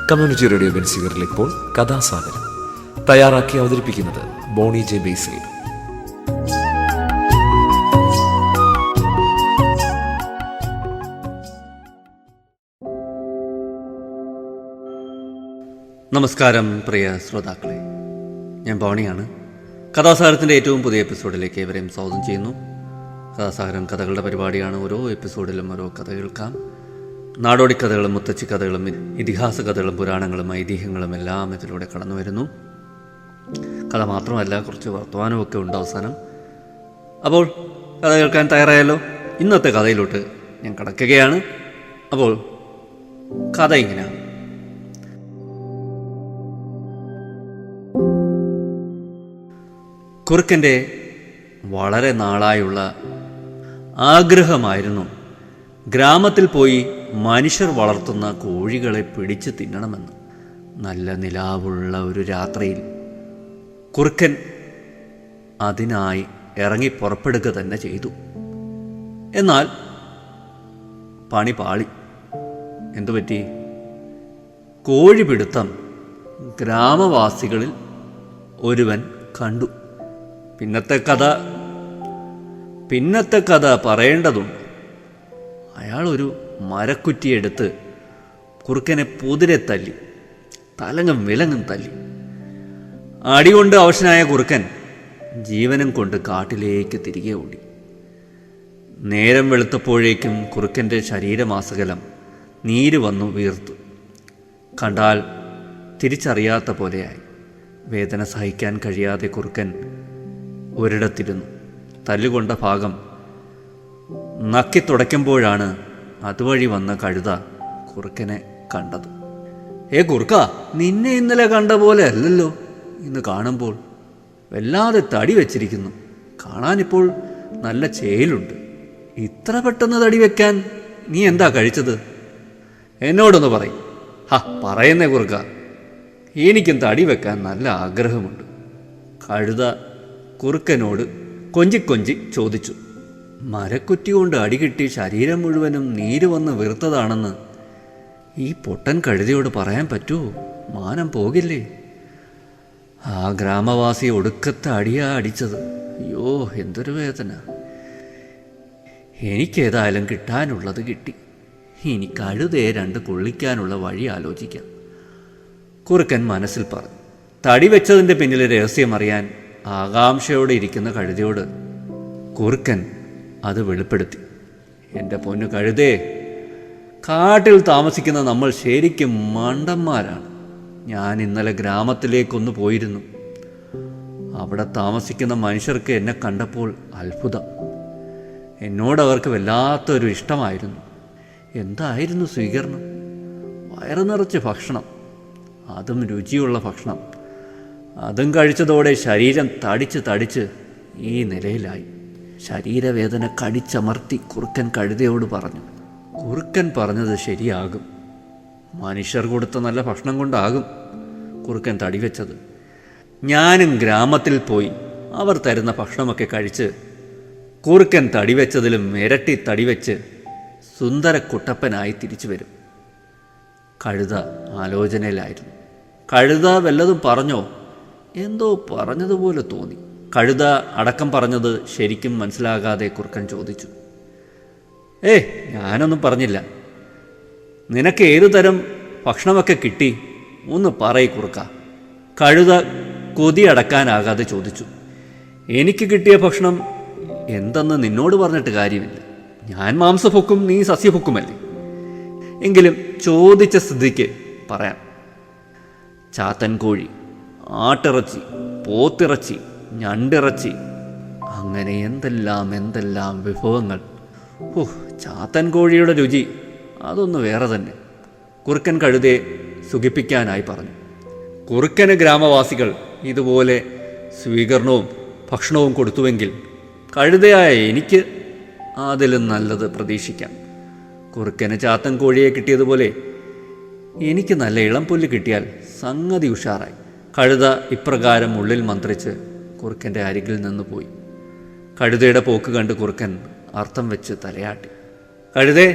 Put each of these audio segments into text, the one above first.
Community radio ബെൻസിഗറിൽ ഇപ്പോൾ കഥാസാഗരം തയ്യാറാക്കി അവതരിപ്പിക്കുന്നത് ബോണി ജെ ബേസിൽ. നമസ്കാരം പ്രിയ ശ്രോതാക്കളെ, ഞാൻ ബോണിയാണ്. കഥാസാഗരത്തിൻ്റെ ഏറ്റവും പുതിയ എപ്പിസോഡിലേക്ക് ഏവരെയും സ്വാഗതം ചെയ്യുന്നു. കഥാസാഗരം കഥകളുടെ പരിപാടിയാണ്. ഓരോ എപ്പിസോഡിലും ഓരോ കഥ കേൾക്കാം. നാടോടി കഥകളും മുത്തച്ഛി കഥകളും ഇതിഹാസ കഥകളും പുരാണങ്ങളും ഐതിഹ്യങ്ങളും എല്ലാം ഇതിലൂടെ കടന്നു വരുന്നു. കഥ മാത്രമല്ല, കുറച്ച് വർത്തമാനമൊക്കെ ഉണ്ട് അവസാനം. അപ്പോൾ കഥ കേൾക്കാൻ തയ്യാറായല്ലോ? ഇന്നത്തെ കഥയിലോട്ട് ഞാൻ കടക്കുകയാണ്. അപ്പോൾ കഥ ഇങ്ങനെയാണ്. കുറുക്കൻ്റെ വളരെ നാളായുള്ള ആഗ്രഹമായിരുന്നു ഗ്രാമത്തിൽ പോയി മനുഷ്യർ വളർത്തുന്ന കോഴികളെ പിടിച്ച് തിന്നണമെന്ന്. നല്ല നിലാവുള്ള ഒരു രാത്രിയിൽ കുറുക്കൻ അതിനായി ഇറങ്ങി പുറപ്പെടുക തന്നെ ചെയ്തു. എന്നാൽ പണി പാളി. എന്തുപറ്റി? കോഴിപിടുത്തം ഗ്രാമവാസികളിൽ ഒരുവൻ കണ്ടു. പിന്നത്തെ കഥ പറയേണ്ടതുണ്ട്. അയാളൊരു മരക്കുറ്റിയെടുത്ത് കുറുക്കനെ പൊതിരെ തല്ലി, തലങ്ങും വിലങ്ങും തല്ലി. അടികൊണ്ട് അവശനായ കുറുക്കൻ ജീവനും കൊണ്ട് കാട്ടിലേക്ക് തിരികെ ഓടി. നേരം വെളുത്തപ്പോഴേക്കും കുറുക്കൻ്റെ ശരീരമാസകലം നീര് വന്നു വീർത്തു. കണ്ടാൽ തിരിച്ചറിയാത്ത പോലെയായി. വേദന സഹിക്കാൻ കഴിയാതെ കുറുക്കൻ ഒരിടത്തിരുന്നു. തല്ലുകൊണ്ട ഭാഗം നക്കി തുടയ്ക്കുമ്പോഴാണ് അതുവഴി വന്ന കഴുത കുറുക്കനെ കണ്ടത്. കുറുക്ക, നിന്നെ ഇന്നലെ കണ്ട പോലെ അല്ലല്ലോ ഇന്ന് കാണുമ്പോൾ. വല്ലാതെ തടി വെച്ചിരിക്കുന്നു. കാണാനിപ്പോൾ നല്ല ചേലുണ്ട്. ഇത്ര പെട്ടെന്ന് തടി വെക്കാൻ നീ എന്താ കഴിച്ചത്? എന്നോടൊന്ന് പറയും. പറയുന്നേ കുറുക്ക, എനിക്കും തടി വെക്കാൻ നല്ല ആഗ്രഹമുണ്ട്. കഴുത കുറുക്കനോട് കൊഞ്ചി ചോദിച്ചു. മരക്കുറ്റി കൊണ്ട് അടികിട്ടി ശരീരം മുഴുവനും നീര് വന്ന് വീർത്തതാണെന്ന് ഈ പൊട്ടൻ കഴുതയോട് പറയാൻ പറ്റുമോ? മാനം പോകില്ലേ? ആ ഗ്രാമവാസി ഒടുക്കത്തെ അടിയാ അടിച്ചത്. അയ്യോ, എന്തൊരു വേദന. എനിക്കേതായാലും കിട്ടാനുള്ളത് കിട്ടി. ഇനി കഴുതയെ രണ്ട് കൊള്ളിക്കാനുള്ള വഴി ആലോചിക്കാം, കുറുക്കൻ മനസ്സിൽ പറഞ്ഞു. തടി വെച്ചതിൻ്റെ പിന്നിലെ രഹസ്യം അറിയാൻ ആകാംക്ഷയോടെ ഇരിക്കുന്ന കഴുതയോട് കുറുക്കൻ അത് വെളിപ്പെടുത്തി. എൻ്റെ പൊന്നു കഴുതേ, കാട്ടിൽ താമസിക്കുന്ന നമ്മൾ ശരിക്കും മണ്ടന്മാരാണ്. ഞാൻ ഇന്നലെ ഗ്രാമത്തിലേക്കൊന്ന് പോയിരുന്നു. അവിടെ താമസിക്കുന്ന മനുഷ്യർക്ക് എന്നെ കണ്ടപ്പോൾ അത്ഭുതം. എന്നോടവർക്ക് വല്ലാത്തൊരു ഇഷ്ടമായിരുന്നു. എന്തായിരുന്നു സ്വീകരണം! വയറ് നിറച്ച് ഭക്ഷണം, അതും രുചിയുള്ള ഭക്ഷണം. അതും കഴിച്ചതോടെ ശരീരം തടിച്ച് ഈ നിലയിലായി. ശരീരവേദന കടിച്ചമർത്തി കുറുക്കൻ കഴുതയോട് പറഞ്ഞു. കുറുക്കൻ പറഞ്ഞത് ശരിയാകും. മനുഷ്യർ കൊടുത്ത നല്ല ഭക്ഷണം കൊണ്ടാകും കുറുക്കൻ തടി വെച്ചത്. ഞാനും ഗ്രാമത്തിൽ പോയി അവർ തരുന്ന ഭക്ഷണമൊക്കെ കഴിച്ച് കുറുക്കൻ തടി വെച്ചതിലും ഇരട്ടി തടി വെച്ച് സുന്ദര കുട്ടപ്പനായി തിരിച്ചു വരും. കഴുത ആലോചനയിലായിരുന്നു. കഴുത വല്ലതും പറഞ്ഞോ? എന്തോ പറഞ്ഞതുപോലെ തോന്നി. കഴുത അടക്കം പറഞ്ഞത് ശരിക്കും മനസ്സിലാകാതെ കുറുക്കൻ ചോദിച്ചു. ഞാനൊന്നും പറഞ്ഞില്ല. നിനക്ക് ഏതു തരം ഭക്ഷണമൊക്കെ കിട്ടി? ഒന്ന് പറയ് കുറുക്ക. കഴുത കൊതിയടക്കാനാകാതെ ചോദിച്ചു. എനിക്ക് കിട്ടിയ ഭക്ഷണം എന്തെന്ന് നിന്നോട് പറഞ്ഞിട്ട് കാര്യമില്ല. ഞാൻ മാംസഭുക്കും, നീ സസ്യഭുക്കുമല്ലേ. എങ്കിലും ചോദിച്ച സ്ഥിതിക്ക് പറയാം. ചാത്തൻ കോഴി, ആട്ടിറച്ചി, പോത്തിറച്ചി, ഞണ്ടിറച്ചി, അങ്ങനെ എന്തെല്ലാം വിഭവങ്ങൾ. ചാത്തൻ കോഴിയുടെ രുചി അതൊന്ന് വേറെ തന്നെ, കുറുക്കൻ കഴുതയെ സുഖിപ്പിക്കാനായി പറഞ്ഞു. കുറുക്കന് ഗ്രാമവാസികൾ ഇതുപോലെ സ്വീകരണവും ഭക്ഷണവും കൊടുത്തുവെങ്കിൽ കഴുതയായ എനിക്ക് അതിലും നല്ലത് പ്രതീക്ഷിക്കാം. കുറുക്കന് ചാത്തൻ കോഴിയെ കിട്ടിയതുപോലെ എനിക്ക് നല്ല ഇളം പുല്ല് കിട്ടിയാൽ സംഗതി ഉഷാറായി. കഴുത ഇപ്രകാരം ഉള്ളിൽ മന്ത്രിച്ച് കുറുക്കൻ്റെ അരികിൽ നിന്ന് പോയി. കഴുതയുടെ പോക്ക് കണ്ട് കുറുക്കൻ അർത്ഥം വെച്ച് തലയാട്ടി. കഴുതേ,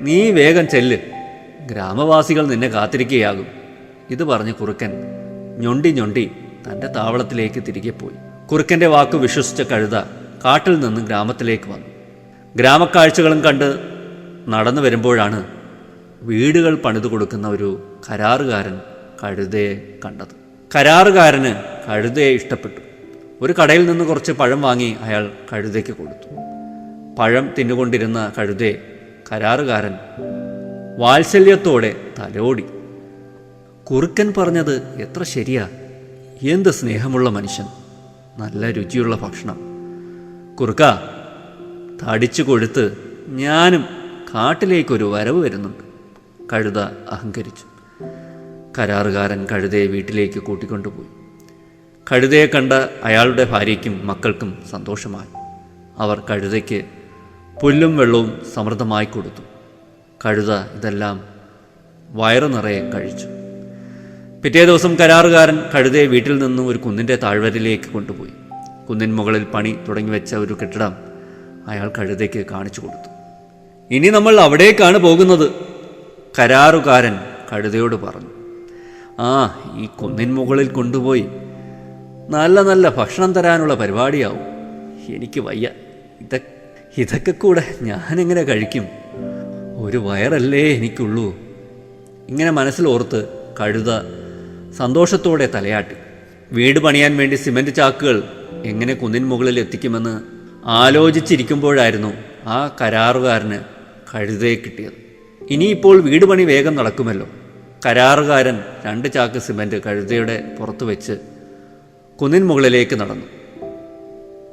നീ വേഗം ചെല്ല്, ഗ്രാമവാസികൾ നിന്നെ കാത്തിരിക്കുകയാകും. ഇത് പറഞ്ഞ് കുറുക്കൻ ഞൊണ്ടി ഞൊണ്ടി തൻ്റെ താവളത്തിലേക്ക് തിരികെ പോയി. കുറുക്കൻ്റെ വാക്ക് വിശ്വസിച്ച കഴുത കാട്ടിൽ നിന്ന് ഗ്രാമത്തിലേക്ക് വന്നു. ഗ്രാമക്കാഴ്ചകളും കണ്ട് നടന്നു വരുമ്പോഴാണ് വീടുകൾ പണിതു കൊടുക്കുന്ന ഒരു കരാറുകാരൻ കഴുതയെ കണ്ടത്. കരാറുകാരന് കഴുതയെ ഇഷ്ടപ്പെട്ടു. ഒരു കടയിൽ നിന്ന് കുറച്ച് പഴം വാങ്ങി അയാൾ കഴുതയ്ക്ക് കൊടുത്തു. പഴം തിന്നുകൊണ്ടിരുന്ന കഴുതയെ കരാറുകാരൻ വാത്സല്യത്തോടെ തലോടി. കുറുക്കൻ പറഞ്ഞത് എത്ര ശരിയാ! എന്ത് സ്നേഹമുള്ള മനുഷ്യൻ! നല്ല രുചിയുള്ള ഭക്ഷണം. കുറുക്ക, തടിച്ചു കൊഴുത്ത് ഞാനും കാട്ടിലേക്കൊരു വരവ് വരുന്നുണ്ട്, കഴുത അഹങ്കരിച്ചു. കരാറുകാരൻ കഴുതയെ വീട്ടിലേക്ക് കൂട്ടിക്കൊണ്ടുപോയി. കഴുതയെ കണ്ട അയാളുടെ ഭാര്യയ്ക്കും മക്കൾക്കും സന്തോഷമായി. അവർ കഴുതയ്ക്ക് പുല്ലും വെള്ളവും സമൃദ്ധമായി കൊടുത്തു. കഴുത ഇതെല്ലാം വയറു നിറയെ കഴിച്ചു. പിറ്റേ ദിവസം കരാറുകാരൻ കഴുതയെ വീട്ടിൽ നിന്നും ഒരു കുന്നിൻ്റെ താഴ്വരയിലേക്ക് കൊണ്ടുപോയി. കുന്നിൻ മുകളിൽ പണി തുടങ്ങിവെച്ച ഒരു കെട്ടിടം അയാൾ കഴുതയ്ക്ക് കാണിച്ചു കൊടുത്തു. ഇനി നമ്മൾ അവിടേക്കാണ് പോകുന്നത്, കരാറുകാരൻ കഴുതയോട് പറഞ്ഞു. ഈ കുന്നിൻ മുകളിൽ കൊണ്ടുപോയി നല്ല നല്ല ഭക്ഷണം തരാനുള്ള പരിപാടിയാവും. എനിക്ക് വയ്യ, ഇതൊക്കെ കൂടെ ഞാനെങ്ങനെ കഴിക്കും? ഒരു വയറല്ലേ എനിക്കുള്ളൂ. ഇങ്ങനെ മനസ്സിലോർത്ത് കഴുത സന്തോഷത്തോടെ തലയാട്ടി. വീട് പണിയാൻ വേണ്ടി സിമൻറ്റ് ചാക്കുകൾ എങ്ങനെ കുന്നിൻ മുകളിൽ എത്തിക്കുമെന്ന് ആലോചിച്ചിരിക്കുമ്പോഴായിരുന്നു ആ കരാറുകാരന് കഴുതയെ കിട്ടിയത്. ഇനിയിപ്പോൾ വീട് പണി വേഗം നടക്കുമല്ലോ. കരാറുകാരൻ 2 ചാക്ക് സിമൻറ്റ് കഴുതയുടെ പുറത്ത് വെച്ച് കുന്നിൻ മുകളിലേക്ക് നടന്നു.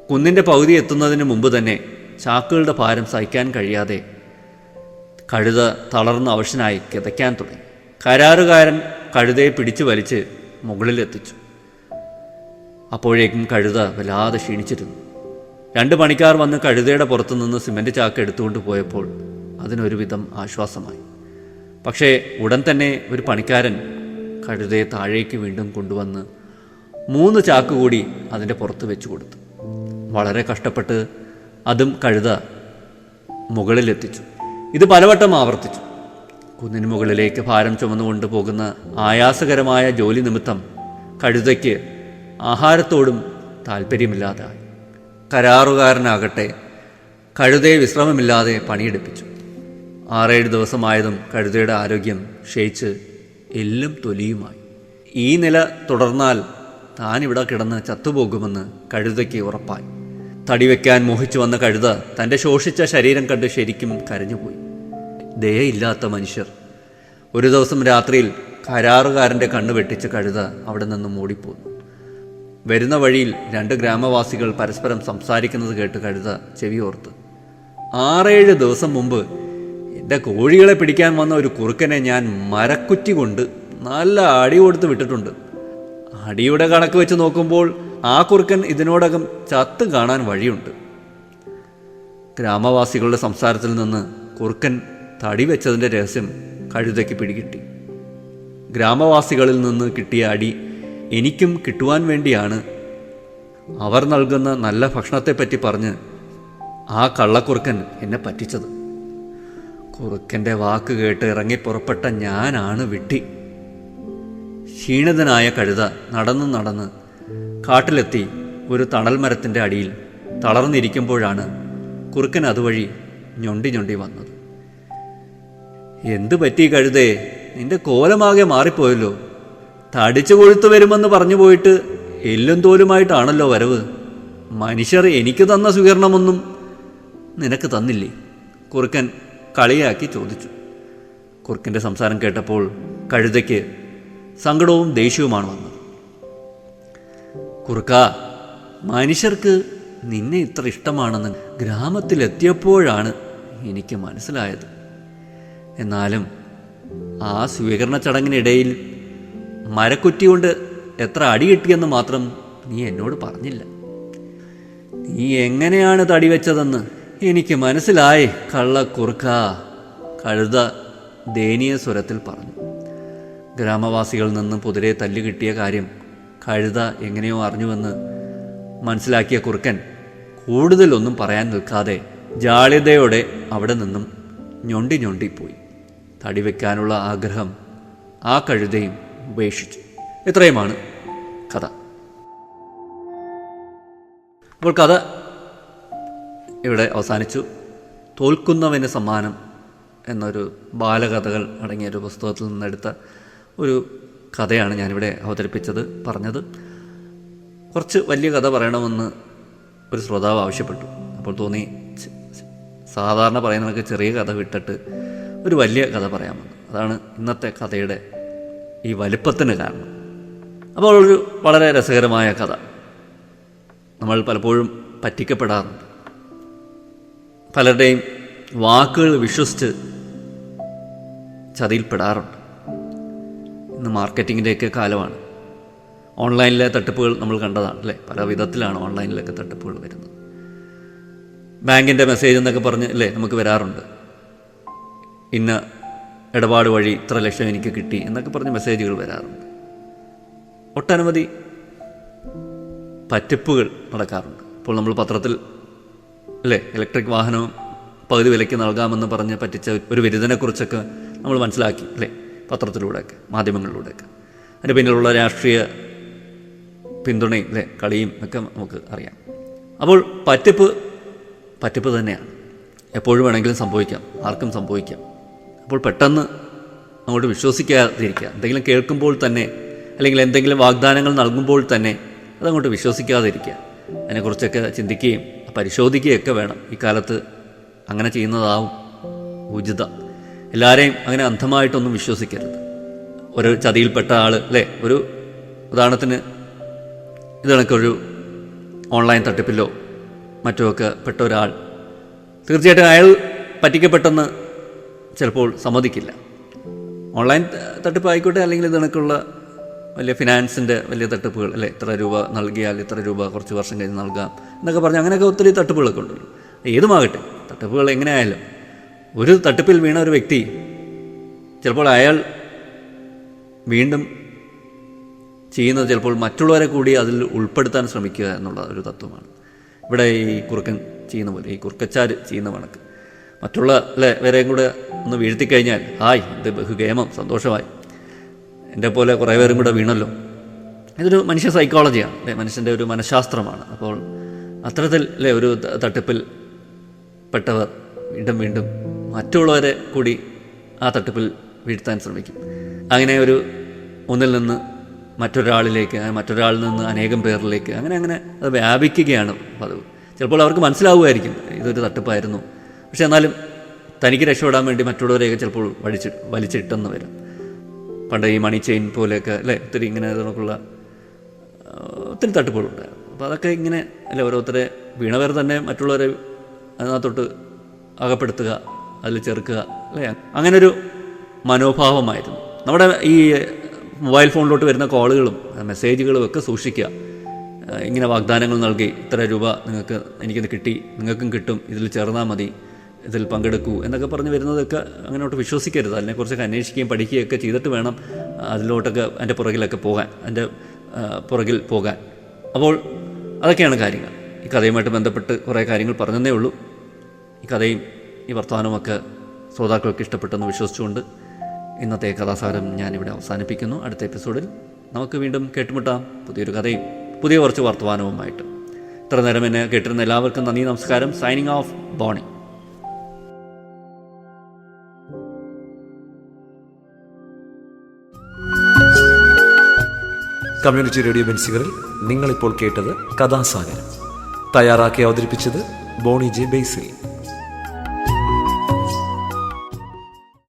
കുന്നിൻ്റെ പകുതി എത്തുന്നതിന് മുമ്പ് തന്നെ ചാക്കുകളുടെ ഭാരം സഹിക്കാൻ കഴിയാതെ കഴുത തളർന്ന് അവശനായി കിതയ്ക്കാൻ തുടങ്ങി. കരാറുകാരൻ കഴുതയെ പിടിച്ചു വലിച്ച് മുകളിലെത്തിച്ചു. അപ്പോഴേക്കും കഴുത വല്ലാതെ ക്ഷീണിച്ചിരുന്നു. 2 പണിക്കാർ വന്ന് കഴുതയുടെ പുറത്തുനിന്ന് സിമൻറ്റ് ചാക്ക് എടുത്തുകൊണ്ട് പോയപ്പോൾ അതിനൊരുവിധം ആശ്വാസമായി. പക്ഷേ ഉടൻ തന്നെ ഒരു പണിക്കാരൻ കഴുതയെ താഴേക്ക് വീണ്ടും കൊണ്ടുവന്ന് 3 ചാക്ക് കൂടി അതിൻ്റെ പുറത്ത് വെച്ചു കൊടുത്തു. വളരെ കഷ്ടപ്പെട്ട് അതും കഴുത മുകളിലെത്തിച്ചു. ഇത് പലവട്ടം ആവർത്തിച്ചു. കുന്നിന് മുകളിലേക്ക് ഭാരം ചുമന്നുകൊണ്ട് പോകുന്ന ആയാസകരമായ ജോലി നിമിത്തം കഴുതയ്ക്ക് ആഹാരത്തോടും താല്പര്യമില്ലാതായി. കരാറുകാരനാകട്ടെ കഴുതയെ വിശ്രമമില്ലാതെ പണിയെടുപ്പിച്ചു. 6-7 ദിവസമായതും കഴുതയുടെ ആരോഗ്യം ക്ഷയിച്ച് എല്ലും തൊലിയുമായി. ഈ നില തുടർന്നാൽ താനിവിടെ കിടന്ന് ചത്തുപോകുമെന്ന് കഴുതയ്ക്ക് ഉറപ്പായി. തടിവെക്കാൻ മോഹിച്ചു വന്ന കഴുത തൻ്റെ ശോഷിച്ച ശരീരം കണ്ട് ശരിക്കും കരഞ്ഞുപോയി. ദയയില്ലാത്ത മനുഷ്യർ. ഒരു ദിവസം രാത്രിയിൽ കരാറുകാരൻ്റെ കണ്ണ് വെട്ടിച്ച് കഴുത അവിടെ നിന്നും ഓടിപ്പോന്നു. വരുന്ന വഴിയിൽ 2 ഗ്രാമവാസികൾ പരസ്പരം സംസാരിക്കുന്നത് കേട്ട് കഴുത ചെവിയോർത്ത്. 6-7 ദിവസം മുമ്പ് എൻ്റെ കോഴികളെ പിടിക്കാൻ വന്ന ഒരു കുറുക്കനെ ഞാൻ മരക്കുറ്റി കൊണ്ട് നല്ല അടി കൊടുത്ത് വിട്ടിട്ടുണ്ട്. അടിയുടെ കണക്ക് വെച്ച് നോക്കുമ്പോൾ ആ കുറുക്കൻ ഇതിനോടകം ചത്ത് കാണാൻ വഴിയുണ്ട്. ഗ്രാമവാസികളുടെ സംസാരത്തിൽ നിന്ന് കുറുക്കൻ തടി വെച്ചതിൻ്റെ രഹസ്യം കഴുതയ്ക്ക് പിടികിട്ടി. ഗ്രാമവാസികളിൽ നിന്ന് കിട്ടിയ അടി എനിക്കും കിട്ടുവാൻ വേണ്ടിയാണ് അവർ നൽകുന്ന നല്ല ഭക്ഷണത്തെപ്പറ്റി പറഞ്ഞ് ആ കള്ളക്കുറുക്കൻ എന്നെ പറ്റിച്ചത്. കുറുക്കൻ്റെ വാക്ക് കേട്ട് ഇറങ്ങിപ്പുറപ്പെട്ട ഞാനാണ് വിട്ടി. ക്ഷീണിതനായ കഴുത നടന്ന് കാട്ടിലെത്തി ഒരു തണൽ മരത്തിൻ്റെ അടിയിൽ തളർന്നിരിക്കുമ്പോഴാണ് കുറുക്കൻ അതുവഴി ഞൊണ്ടി വന്നത്. എന്തു പറ്റി കഴുതേ, നിന്റെ കോലമാകെ മാറിപ്പോയല്ലോ. തടിച്ചു കൊഴുത്തു വരുമെന്ന് പറഞ്ഞു പോയിട്ട് എല്ലും തോലുമായിട്ടാണല്ലോ വരവ്. മനുഷ്യർ എനിക്ക് തന്ന സ്വീകരണമൊന്നും നിനക്ക് തന്നില്ലേ? കുറുക്കൻ കളിയാക്കി ചോദിച്ചു. കുറുക്കൻ്റെ സംസാരം കേട്ടപ്പോൾ കഴുതയ്ക്ക് സങ്കടവും ദേഷ്യവുമാണ് വന്നത്. കുറുക്ക, മനുഷ്യർക്ക് നിന്നെ ഇത്ര ഇഷ്ടമാണെന്ന് ഗ്രാമത്തിലെത്തിയപ്പോഴാണ് എനിക്ക് മനസ്സിലായത്. എന്നാലും ആ സ്വീകരണ ചടങ്ങിനിടയിൽ മരക്കുറ്റി കൊണ്ട് എത്ര അടി കിട്ടിയെന്ന് മാത്രം നീ എന്നോട് പറഞ്ഞില്ല. നീ എങ്ങനെയാണ് തടി വെച്ചതെന്ന് എനിക്ക് മനസ്സിലായി കള്ളക്കുറുക്ക, കഴുത ദയനീയ സ്വരത്തിൽ പറഞ്ഞു. ഗ്രാമവാസികളിൽ നിന്ന് പൊതുരെ തല്ല് കിട്ടിയ കാര്യം കഴുത എങ്ങനെയോ അറിഞ്ഞുവെന്ന് മനസ്സിലാക്കിയ കുറുക്കൻ കൂടുതലൊന്നും പറയാൻ നിൽക്കാതെ ജാള്യതയോടെ അവിടെ നിന്നും ഞൊണ്ടിപ്പോയി. തടി വയ്ക്കാനുള്ള ആഗ്രഹം ആ കഴുതയും ഉപേക്ഷിച്ചു. ഇത്രയുമാണ് കഥ. അപ്പോൾ കഥ ഇവിടെ അവസാനിച്ചു. തോൽക്കുന്നവന് സമ്മാനം എന്നൊരു ബാലകഥകൾ അടങ്ങിയൊരു പുസ്തകത്തിൽ നിന്നെടുത്ത ഒരു കഥയാണ് ഞാനിവിടെ പറഞ്ഞത്. കുറച്ച് വലിയ കഥ പറയണമെന്ന് ഒരു ശ്രോതാവ് ആവശ്യപ്പെട്ടു. അപ്പോൾ തോന്നി സാധാരണ പറയുന്നതൊക്കെ ചെറിയ കഥ വിട്ടിട്ട് ഒരു വലിയ കഥ പറയാമെന്ന്. അതാണ് ഇന്നത്തെ കഥയുടെ ഈ വലിപ്പത്തിന് കാരണം. അപ്പോൾ ഒരു വളരെ രസകരമായ കഥ. നമ്മൾ പലപ്പോഴും പറ്റിക്കപ്പെടാറുണ്ട്. പലരുടെയും വാക്കുകൾ വിശ്വസിച്ച് ചതിയിൽപ്പെടാറുണ്ട്. ഇന്ന് മാർക്കറ്റിങ്ങിൻ്റെയൊക്കെ കാലമാണ്. ഓൺലൈനിലെ തട്ടിപ്പുകൾ നമ്മൾ കണ്ടതാണ് അല്ലേ? പല വിധത്തിലാണ് ഓൺലൈനിലൊക്കെ തട്ടിപ്പുകൾ വരുന്നത്. ബാങ്കിൻ്റെ മെസ്സേജ് എന്നൊക്കെ പറഞ്ഞ് അല്ലേ നമുക്ക് വരാറുണ്ട്. ഇന്ന ഇടപാട് വഴി ഇത്ര ലക്ഷം എനിക്ക് കിട്ടി എന്നൊക്കെ പറഞ്ഞ് മെസ്സേജുകൾ വരാറുണ്ട്. ഒട്ടനവധി പറ്റിപ്പുകൾ നടക്കാറുണ്ട്. ഇപ്പോൾ നമ്മൾ പത്രത്തിൽ അല്ലേ ഇലക്ട്രിക് വാഹനവും പകുതി വിലയ്ക്ക് നൽകാമെന്ന് പറഞ്ഞ് പറ്റിച്ച ഒരു വിരുദ്ധനെക്കുറിച്ചൊക്കെ നമ്മൾ മനസ്സിലാക്കി അല്ലേ, പത്രത്തിലൂടെയൊക്കെ മാധ്യമങ്ങളിലൂടെയൊക്കെ. അതിൻ്റെ പിന്നിലുള്ള രാഷ്ട്രീയ പിന്തുണയും അല്ലേ കളിയും ഒക്കെ നമുക്ക് അറിയാം. അപ്പോൾ പറ്റിപ്പ് തന്നെയാണ്. എപ്പോഴും വേണമെങ്കിലും സംഭവിക്കാം, ആർക്കും സംഭവിക്കാം. അപ്പോൾ പെട്ടെന്ന് അങ്ങോട്ട് വിശ്വസിക്കാതിരിക്കുക. എന്തെങ്കിലും കേൾക്കുമ്പോൾ തന്നെ അല്ലെങ്കിൽ എന്തെങ്കിലും വാഗ്ദാനങ്ങൾ നൽകുമ്പോൾ തന്നെ അതങ്ങോട്ട് വിശ്വസിക്കാതിരിക്കുക. അതിനെക്കുറിച്ചൊക്കെ ചിന്തിക്കുകയും പരിശോധിക്കുകയൊക്കെ വേണം. ഈ കാലത്ത് അങ്ങനെ ചെയ്യുന്നതാവും ഉചിതം. എല്ലാവരെയും അങ്ങനെ അന്ധമായിട്ടൊന്നും വിശ്വസിക്കരുത്. ഒരു ചതിയിൽപ്പെട്ട ആൾ അല്ലേ, ഒരു ഉദാഹരണത്തിന് ഇത് കണക്കൊരു ഓൺലൈൻ തട്ടിപ്പിലോ മറ്റോ ഒക്കെ പെട്ട ഒരാൾ, തീർച്ചയായിട്ടും അയാൾ പറ്റിക്കപ്പെട്ടെന്ന് ചിലപ്പോൾ സമ്മതിക്കില്ല. ഓൺലൈൻ തട്ടിപ്പ് ആയിക്കോട്ടെ, അല്ലെങ്കിൽ ഇത് കണക്കുള്ള വലിയ ഫിനാൻസിൻ്റെ വലിയ തട്ടിപ്പുകൾ അല്ലേ, ഇത്ര രൂപ നൽകിയാൽ ഇത്ര രൂപ കുറച്ച് വർഷം കഴിഞ്ഞ് നൽകാം എന്നൊക്കെ പറഞ്ഞ് അങ്ങനെയൊക്കെ ഒത്തിരി തട്ടിപ്പുകളൊക്കെ ഉണ്ടല്ലോ. ഏതുമാകട്ടെ, തട്ടിപ്പുകൾ എങ്ങനെയായാലും ഒരു തട്ടിപ്പിൽ വീണ ഒരു വ്യക്തി ചിലപ്പോൾ അയാൾ വീണ്ടും ചെയ്യുന്നത് ചിലപ്പോൾ മറ്റുള്ളവരെ കൂടി അതിൽ ഉൾപ്പെടുത്താൻ ശ്രമിക്കുക എന്നുള്ള ഒരു തത്വമാണ്. ഇവിടെ ഈ കുറുക്കൻ ചെയ്യുന്ന പോലെ, ഈ കുറുക്കച്ചാർ ചെയ്യുന്ന കണക്ക് മറ്റുള്ള അല്ലേ വേറെയും കൂടെ ഒന്ന് വീഴ്ത്തിക്കഴിഞ്ഞാൽ ഹായ് ഇത് ബഹുഗേമം, സന്തോഷമായി, എൻ്റെ പോലെ കുറേ പേരും കൂടെ വീണല്ലോ. ഇതൊരു മനുഷ്യ സൈക്കോളജിയാണ് അല്ലേ, മനുഷ്യൻ്റെ ഒരു മനഃശാസ്ത്രമാണ്. അപ്പോൾ അത്തരത്തിൽ അല്ലേ ഒരു തട്ടിപ്പിൽ പെട്ടവർ വീണ്ടും വീണ്ടും മറ്റുള്ളവരെ കൂടി ആ തട്ടിപ്പിൽ വീഴ്ത്താൻ ശ്രമിക്കും. അങ്ങനെ ഒരു ഒന്നിൽ നിന്ന് മറ്റൊരാളിലേക്ക്, മറ്റൊരാളിൽ നിന്ന് അനേകം പേരിലേക്ക് അങ്ങനെ അത് വ്യാപിക്കുകയാണ് പതിവ്. ചിലപ്പോൾ അവർക്ക് മനസ്സിലാവുമായിരിക്കും ഇതൊരു തട്ടിപ്പായിരുന്നു, പക്ഷെ എന്നാലും തനിക്ക് രക്ഷപ്പെടാൻ വേണ്ടി മറ്റുള്ളവരെയൊക്കെ ചിലപ്പോൾ വലിച്ചിട്ടെന്ന് വരും. പണ്ട് ഈ മണി ചെയിൻ പോലെയൊക്കെ അല്ലേ ഒത്തിരി ഇങ്ങനെ നമുക്കുള്ള ഒത്തിരി തട്ടിപ്പുകളുണ്ടായിരുന്നു. അപ്പോൾ അതൊക്കെ ഇങ്ങനെ അല്ലേ ഓരോരുത്തരെ വീണവർ തന്നെ മറ്റുള്ളവരെ അതിനകത്തോട്ട് അകപ്പെടുത്തുക, അതിൽ ചേർക്കുക അല്ലേ, അങ്ങനൊരു മനോഭാവമായിരുന്നു. നമ്മുടെ ഈ മൊബൈൽ ഫോണിലോട്ട് വരുന്ന കോളുകളും മെസ്സേജുകളും ഒക്കെ സൂക്ഷിക്കുക. ഇങ്ങനെ വാഗ്ദാനങ്ങൾ നൽകി ഇത്ര രൂപ എനിക്കിത് കിട്ടി, നിങ്ങൾക്കും കിട്ടും, ഇതിൽ ചേർന്നാൽ മതി, ഇതിൽ പങ്കെടുക്കൂ എന്നൊക്കെ പറഞ്ഞ് വരുന്നതൊക്കെ അങ്ങനെയോട്ട് വിശ്വസിക്കരുത്. അതിനെക്കുറിച്ചൊക്കെ അന്വേഷിക്കുകയും പഠിക്കുകയൊക്കെ ചെയ്തിട്ട് വേണം അതിലോട്ടൊക്കെ അതിൻ്റെ പുറകിൽ പോകാൻ. അപ്പോൾ അതൊക്കെയാണ് കാര്യങ്ങൾ. ഈ കഥയുമായിട്ട് ബന്ധപ്പെട്ട് കുറേ കാര്യങ്ങൾ പറഞ്ഞതേ ഉള്ളൂ. ഈ കഥയും ഈ വർത്തമാനവുമൊക്കെ ശ്രോതാക്കൾക്ക് ഇഷ്ടപ്പെട്ടെന്ന് വിശ്വസിച്ചുകൊണ്ട് ഇന്നത്തെ കഥാസാരം ഞാനിവിടെ അവസാനിപ്പിക്കുന്നു. അടുത്ത എപ്പിസോഡിൽ നമുക്ക് വീണ്ടും കേട്ടുമുട്ടാം, പുതിയൊരു കഥയും പുതിയ കുറച്ച് വർത്തമാനവുമായിട്ട്. ഇത്ര നേരം എന്നെ കേട്ടിരുന്ന എല്ലാവർക്കും നന്ദി, നമസ്കാരം. Signing off, Bony. Community radio ബെൻസികളിൽ നിങ്ങളിപ്പോൾ കേട്ടത് കഥാസാഗരം. തയ്യാറാക്കി അവതരിപ്പിച്ചത് ബോണി ജെ ബേസിൽ.